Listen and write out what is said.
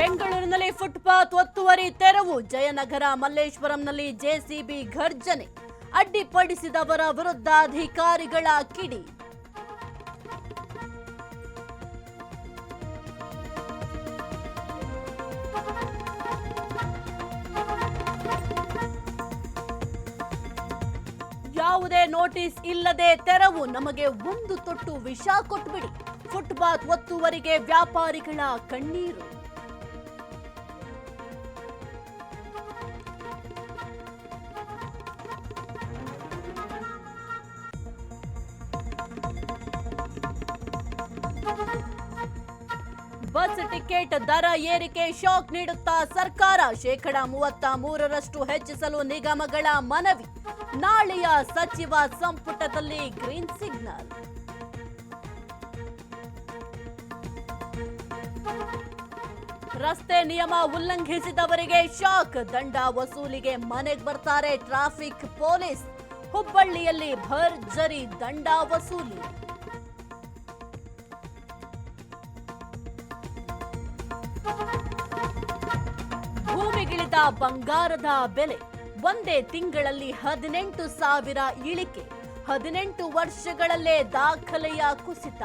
ಬೆಂಗಳೂರಿನಲ್ಲಿ ಫುಟ್ಪಾತ್ ಒತ್ತುವರಿ ತೆರವು. ಜಯನಗರ ಮಲ್ಲೇಶ್ವರಂನಲ್ಲಿ ಜೆಸಿಬಿ ಘರ್ಜನೆ. ಅಡ್ಡಿಪಡಿಸಿದವರ ವಿರುದ್ಧ ಅಧಿಕಾರಿಗಳ ಕಿಡಿ. ಯಾವುದೇ ನೋಟಿಸ್ ಇಲ್ಲದೆ ತೆರವು. ನಮಗೆ ಒಂದು ತೊಟ್ಟು ವಿಷ ಕೊಟ್ಬಿಡಿ. ಫುಟ್ಪಾತ್ ಒತ್ತುವರಿಗೆ ವ್ಯಾಪಾರಿಗಳ ಕಣ್ಣೀರು. ಬಸ್ ಟಿಕೆಟ್ ದರ ಏರಿಕೆ ಶಾಕ್ ನೀಡುತ್ತಾ ಸರ್ಕಾರ. 33% ಹೆಚ್ಚಿಸಲು ನಿಗಮಗಳ ಮನವಿ. ನಾಳೆಯ ಸಚಿವ ಸಂಪುಟದಲ್ಲಿ ಗ್ರೀನ್ ಸಿಗ್ನಲ್. ರಸ್ತೆ ನಿಯಮ ಉಲ್ಲಂಘಿಸಿದವರಿಗೆ ಶಾಕ್. ದಂಡ ವಸೂಲಿಗೆ ಮನೆಗೆ ಬರ್ತಾರೆ ಟ್ರಾಫಿಕ್ ಪೊಲೀಸ್. ಹುಬ್ಬಳ್ಳಿಯಲ್ಲಿ ಭರ್ಜರಿ ದಂಡ ವಸೂಲಿ. ಭೂಮಿಗಿಳಿದ ಬಂಗಾರದ ಬೆಲೆ. ಒಂದೇ ತಿಂಗಳಲ್ಲಿ 18,000 ಇಳಿಕೆ. 18 ವರ್ಷಗಳಲ್ಲೇ ದಾಖಲೆಯ ಕುಸಿತ.